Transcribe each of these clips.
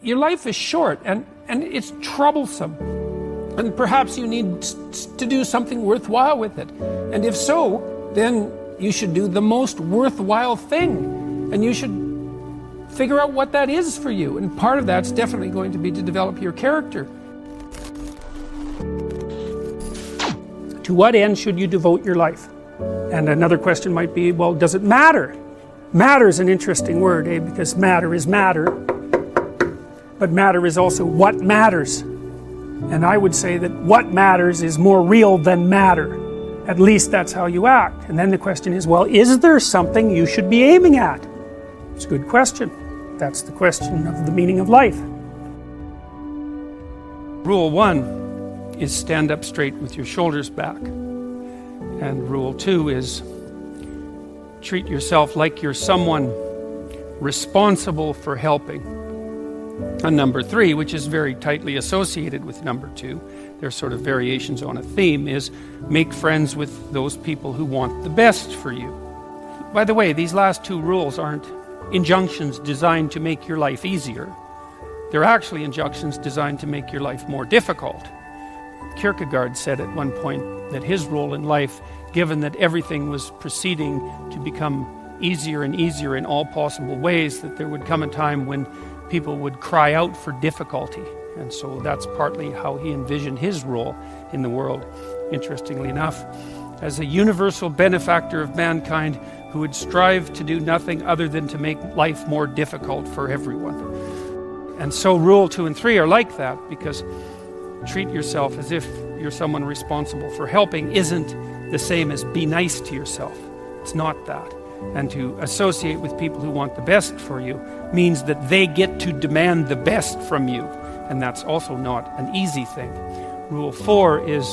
your life is short and it's troublesome. And perhaps you need to do something worthwhile with it. And if so, then you should do the most worthwhile thing. And you should figure out what that is for you. And part of that's definitely going to be to develop your character. To what end should you devote your life? And another question might be, well, does it matter? Matter is an interesting word, because matter is matter. But matter is also what matters. And I would say that what matters is more real than matter. At least that's how you act. And then the question is, well, is there something you should be aiming at? It's a good question. That's the question of the meaning of life. Rule 1 is stand up straight with your shoulders back. And rule 2 is treat yourself like you're someone responsible for helping. And number 3, which is very tightly associated with number 2, they're sort of variations on a theme, is make friends with those people who want the best for you. By the way, these last 2 rules aren't injunctions designed to make your life easier. They're actually injunctions designed to make your life more difficult. Kierkegaard said at one point that his role in life, given that everything was proceeding to become easier and easier in all possible ways, that there would come a time when people would cry out for difficulty. And so that's partly how he envisioned his role in the world, interestingly enough, as a universal benefactor of mankind who would strive to do nothing other than to make life more difficult for everyone. And so rule 2 and 3 are like that, because treat yourself as if you're someone responsible for helping isn't the same as be nice to yourself. It's not that. And to associate with people who want the best for you means that they get to demand the best from you. And that's also not an easy thing. Rule 4 is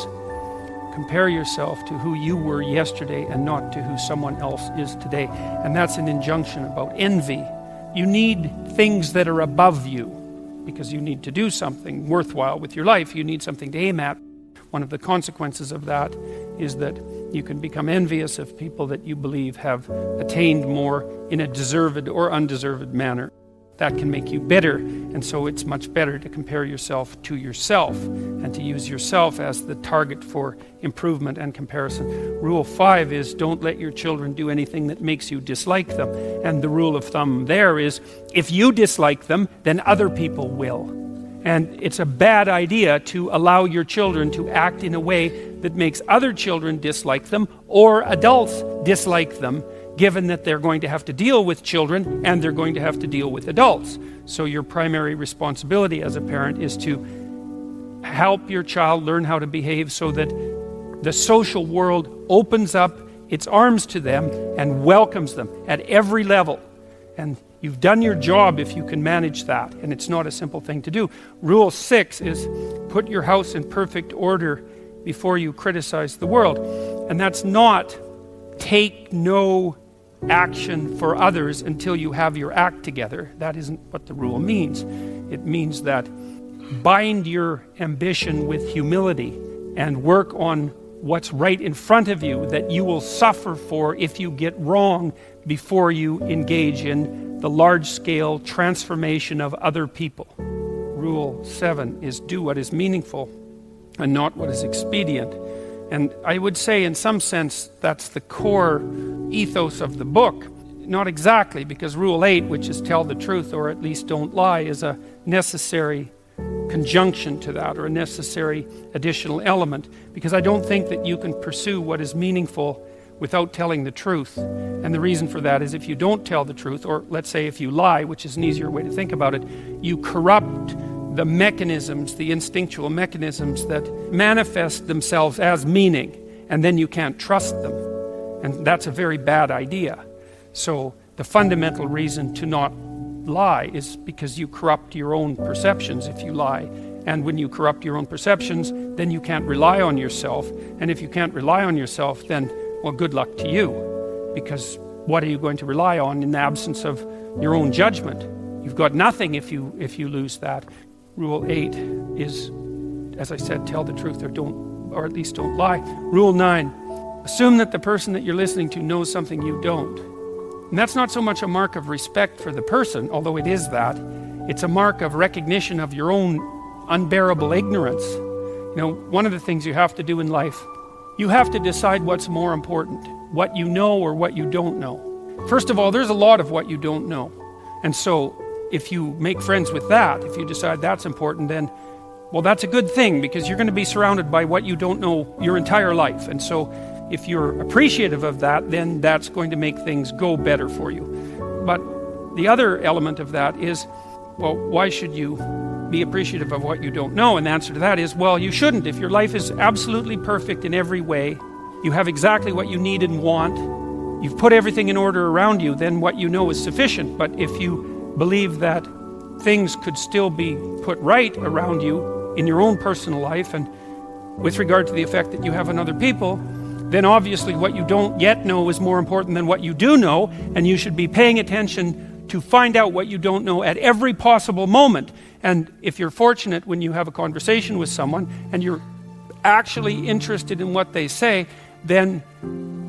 compare yourself to who you were yesterday and not to who someone else is today. And that's an injunction about envy. You need things that are above you because you need to do something worthwhile with your life. You need something to aim at. One of the consequences of that is that you can become envious of people that you believe have attained more in a deserved or undeserved manner. That can make you bitter, and so it's much better to compare yourself to yourself and to use yourself as the target for improvement and comparison. Rule 5 is don't let your children do anything that makes you dislike them. And the rule of thumb there is if you dislike them, then other people will. And it's a bad idea to allow your children to act in a way that makes other children dislike them or adults dislike them, given that they're going to have to deal with children and they're going to have to deal with adults. So your primary responsibility as a parent is to help your child learn how to behave so that the social world opens up its arms to them and welcomes them at every level. And you've done your job if you can manage that, and it's not a simple thing to do. Rule 6 is put your house in perfect order before you criticize the world. And that's not take no action for others until you have your act together. That isn't what the rule means. It means that bind your ambition with humility and work on what's right in front of you that you will suffer for if you get wrong before you engage in the large-scale transformation of other people. Rule 7 is do what is meaningful and not what is expedient. And I would say in some sense that's the core ethos of the book. Not exactly, because rule 8, which is tell the truth or at least don't lie, is a necessary conjunction to that, or a necessary additional element, because I don't think that you can pursue what is meaningful without telling the truth. And the reason for that is if you don't tell the truth, or let's say if you lie, which is an easier way to think about it, you corrupt the mechanisms, the instinctual mechanisms that manifest themselves as meaning, and then you can't trust them. And that's a very bad idea. So the fundamental reason to not lie is because you corrupt your own perceptions if you lie. And when you corrupt your own perceptions, then you can't rely on yourself. And if you can't rely on yourself, then, well, good luck to you. Because what are you going to rely on in the absence of your own judgment? You've got nothing if you lose that. Rule 8 is, as I said, tell the truth or at least don't lie. Rule 9, assume that the person that you're listening to knows something you don't. And that's not so much a mark of respect for the person, although it is that. It's a mark of recognition of your own unbearable ignorance. You know, one of the things you have to do in life, you have to decide what's more important, what you know or what you don't know. First of all, there's a lot of what you don't know. And so if you make friends with that, if you decide that's important, then, well, that's a good thing, because you're going to be surrounded by what you don't know your entire life. And so if you're appreciative of that, then that's going to make things go better for you. But the other element of that is, well, why should you be appreciative of what you don't know? And the answer to that is, well, you shouldn't. If your life is absolutely perfect in every way, you have exactly what you need and want, you've put everything in order around you, then what you know is sufficient. But if you believe that things could still be put right around you in your own personal life, and with regard to the effect that you have on other people, then obviously what you don't yet know is more important than what you do know, and you should be paying attention to find out what you don't know at every possible moment. And if you're fortunate, when you have a conversation with someone and you're actually interested in what they say, then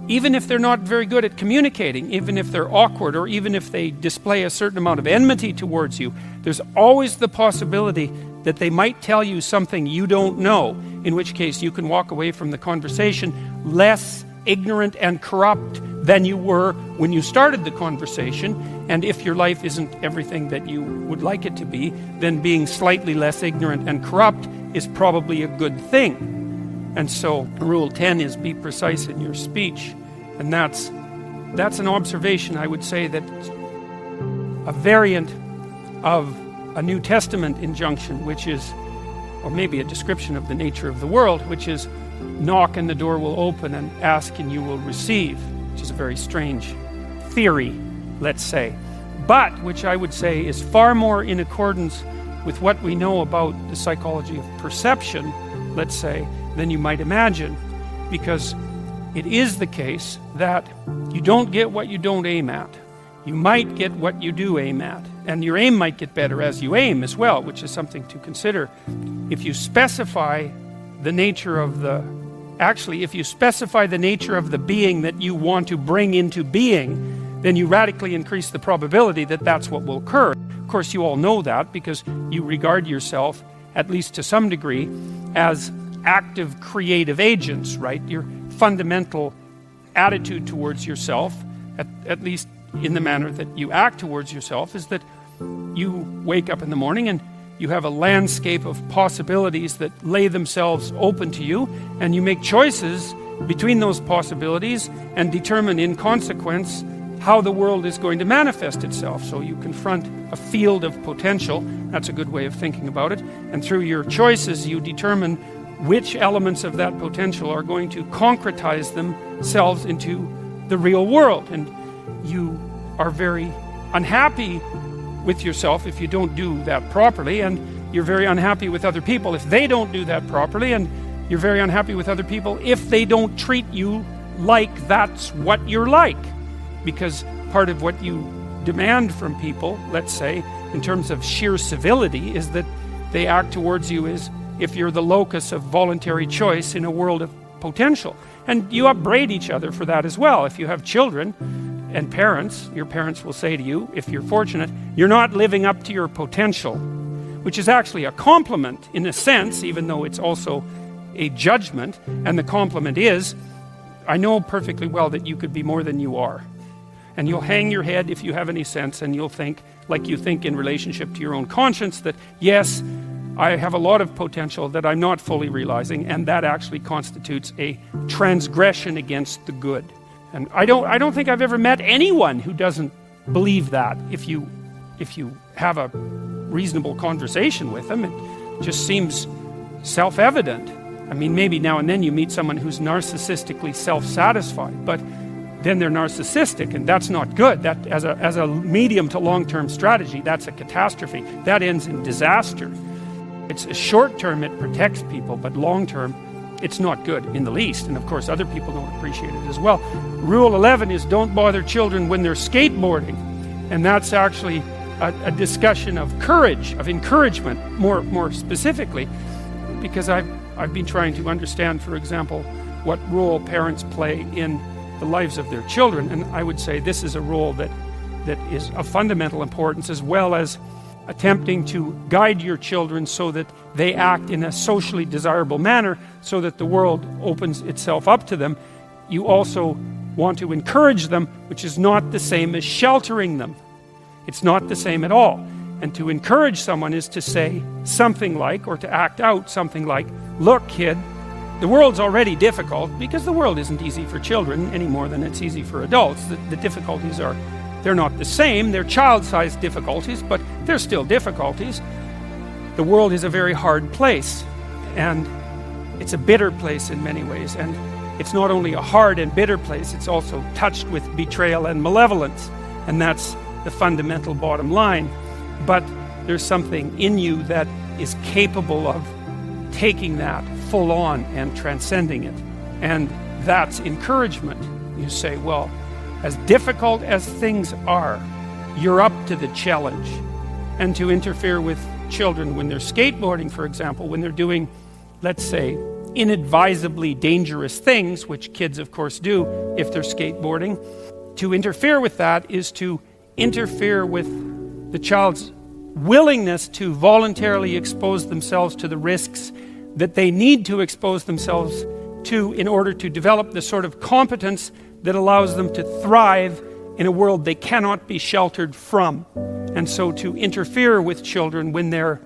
even if they're not very good at communicating, even if they're awkward, or even if they display a certain amount of enmity towards you, there's always the possibility that they might tell you something you don't know, in which case you can walk away from the conversation less ignorant and corrupt than you were when you started the conversation. And if your life isn't everything that you would like it to be, then being slightly less ignorant and corrupt is probably a good thing. And so rule 10 is be precise in your speech. And that's an observation, I would say, that's a variant of a New Testament injunction, which is, or maybe a description of the nature of the world, which is knock and the door will open, and ask and you will receive, which is a very strange theory, let's say, but which I would say is far more in accordance with what we know about the psychology of perception, let's say, than you might imagine, because it is the case that you don't get what you don't aim at. You might get what you do aim at, and your aim might get better as you aim as well, which is something to consider. If you specify the nature of the being that you want to bring into being, then you radically increase the probability that that's what will occur. Of course, you all know that because you regard yourself, at least to some degree, as active creative agents, right? Your fundamental attitude towards yourself, at least in the manner that you act towards yourself, is that you wake up in the morning and you have a landscape of possibilities that lay themselves open to you, and you make choices between those possibilities and determine in consequence how the world is going to manifest itself. So you confront a field of potential. That's a good way of thinking about it. And through your choices, you determine which elements of that potential are going to concretize themselves into the real world. And you are very unhappy with yourself if you don't do that properly, and you're very unhappy with other people if they don't do that properly, and you're very unhappy with other people if they don't treat you like that's what you're like. Because part of what you demand from people, let's say, in terms of sheer civility, is that they act towards you as if you're the locus of voluntary choice in a world of potential. And you upbraid each other for that as well. If you have children and parents, your parents will say to you, if you're fortunate, you're not living up to your potential, which is actually a compliment in a sense, even though it's also a judgment. And the compliment is, I know perfectly well that you could be more than you are. And you'll hang your head if you have any sense, and you'll think, like you think in relationship to your own conscience, that yes, I have a lot of potential that I'm not fully realizing, and that actually constitutes a transgression against the good. And I don't think I've ever met anyone who doesn't believe that. If you have a reasonable conversation with them, it just seems self-evident. I mean, maybe now and then you meet someone who's narcissistically self-satisfied, but then they're narcissistic, and that's not good. That as a medium to long-term strategy, that's a catastrophe. That ends in disaster. It's a short term, it protects people, but long term, it's not good in the least. And of course, other people don't appreciate it as well. Rule 11 is don't bother children when they're skateboarding. And that's actually a discussion of courage, of encouragement, more specifically, because I've been trying to understand, for example, what role parents play in the lives of their children. And I would say this is a role that is of fundamental importance, as well as attempting to guide your children so that they act in a socially desirable manner so that the world opens itself up to them. You also want to encourage them, which is not the same as sheltering them. It's not the same at all. And to encourage someone is to say something like, or to act out something like, look kid, the world's already difficult, because the world isn't easy for children any more than it's easy for adults. The difficulties are, they're not the same, they're child-sized difficulties, but they're still difficulties. The world is a very hard place, and it's a bitter place in many ways, and it's not only a hard and bitter place, it's also touched with betrayal and malevolence, and that's the fundamental bottom line. But there's something in you that is capable of taking that full on and transcending it, and that's encouragement. You say, well, as difficult as things are, you're up to the challenge. And to interfere with children when they're skateboarding, for example, when they're doing, let's say, inadvisably dangerous things, which kids of course do if they're skateboarding, to interfere with that is to interfere with the child's willingness to voluntarily expose themselves to the risks that they need to expose themselves to in order to develop the sort of competence that allows them to thrive in a world they cannot be sheltered from. And so to interfere with children when they're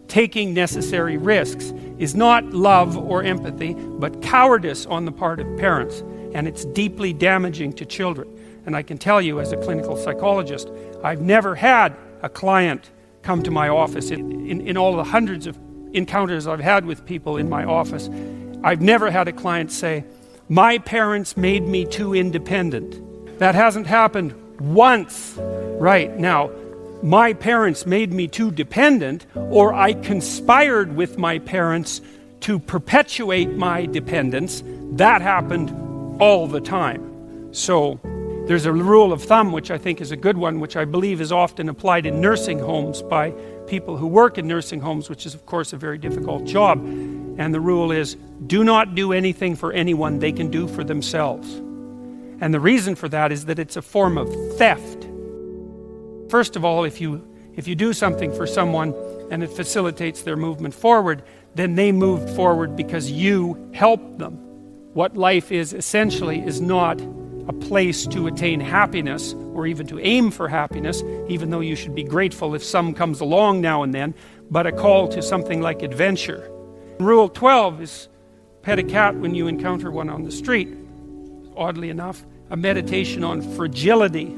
taking necessary risks is not love or empathy, but cowardice on the part of parents, and it's deeply damaging to children. And I can tell you, as a clinical psychologist, I've never had a client come to my office in all the hundreds of encounters I've had with people in my office. I've never had a client say, my parents made me too independent. That hasn't happened once. Right now, my parents made me too dependent, or I conspired with my parents to perpetuate my dependence. That happened all the time. So there's a rule of thumb, which I think is a good one, which I believe is often applied in nursing homes by people who work in nursing homes, which is of course a very difficult job. And the rule is, do not do anything for anyone they can do for themselves. And the reason for that is that it's a form of theft. First of all, if you do something for someone and it facilitates their movement forward, then they moved forward because you helped them. What life is essentially is not a place to attain happiness or even to aim for happiness, even though you should be grateful if some comes along now and then, but a call to something like adventure. Rule 12 is pet a cat when you encounter one on the street. Oddly enough, a meditation on fragility.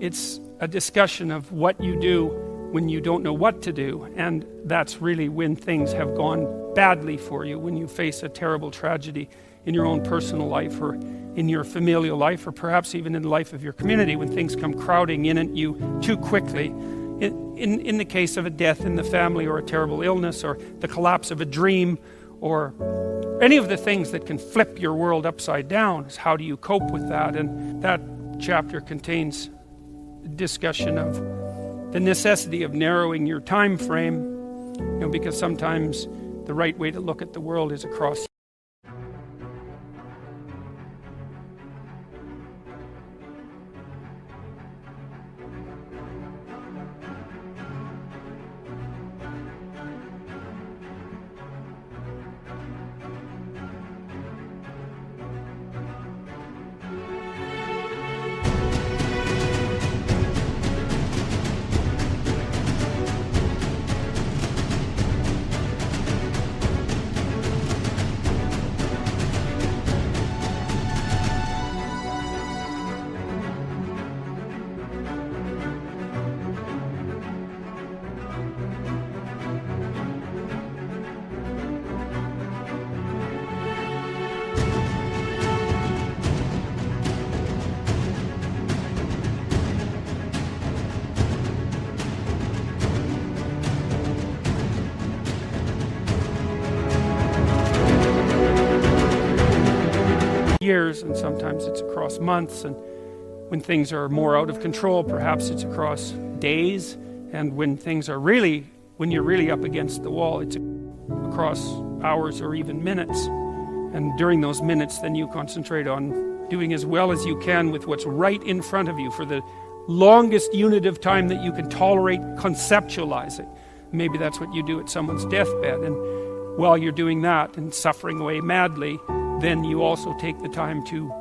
It's a discussion of what you do when you don't know what to do, and that's really when things have gone badly for you, when you face a terrible tragedy in your own personal life or in your familial life, or perhaps even in the life of your community, when things come crowding in at you too quickly. In the case of a death in the family, or a terrible illness, or the collapse of a dream, or any of the things that can flip your world upside down, is how do you cope with that? And that chapter contains a discussion of the necessity of narrowing your time frame, because sometimes the right way to look at the world is across. Years, and sometimes it's across months, and when things are more out of control, perhaps it's across days, and when you're really up against the wall, it's across hours or even minutes. And during those minutes, then you concentrate on doing as well as you can with what's right in front of you, for the longest unit of time that you can tolerate conceptualizing. Maybe that's what you do at someone's deathbed, and while you're doing that and suffering away madly, then you also take the time to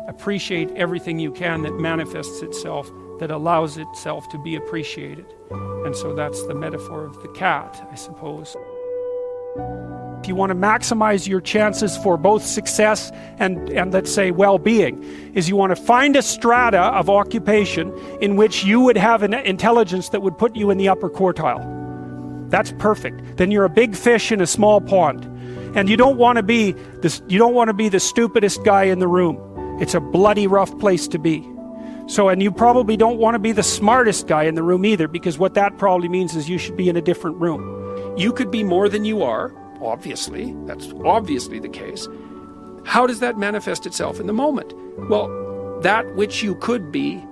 appreciate everything you can that manifests itself, that allows itself to be appreciated. And so that's the metaphor of the cat, I suppose. If you want to maximize your chances for both success and let's say well-being, is you want to find a strata of occupation in which you would have an intelligence that would put you in the upper quartile. That's perfect. Then you're a big fish in a small pond. And you don't want to be the stupidest guy in the room. It's a bloody rough place to be. So, and you probably don't want to be the smartest guy in the room either, because what that probably means is you should be in a different room. You could be more than you are, obviously. That's obviously the case. How does that manifest itself in the moment? Well, that which you could be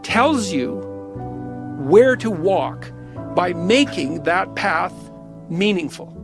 tells you where to walk by making that path meaningful.